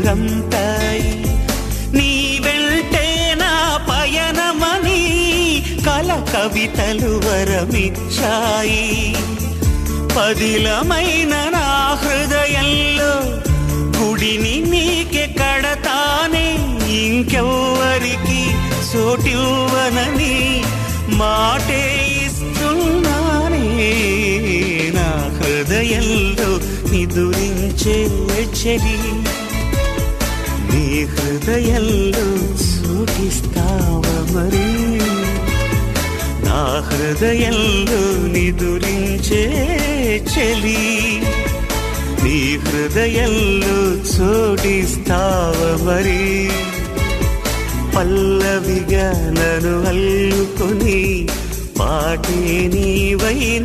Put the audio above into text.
ఎదురంటాయి. నీ వెంటే నా పయనమని కల కవితలు వరమిచ్చాయి. పదిలమైన నా హృదయంలో గుడిని నీకే కడతానే, ఇంకెవ్వరికి చోటివ్వనని మాటే ఇస్తున్నానే. నా హృదయంలో నిదురించే చెలి, నీ హృదయంలో చోటిస్తావా మరి? నా హృదయంలో నిదురించే చెలి, నీ హృదయంలో చోటిస్తావా మరి? పల్లవిగా నన్ను అల్లుకొని పాటే నీవై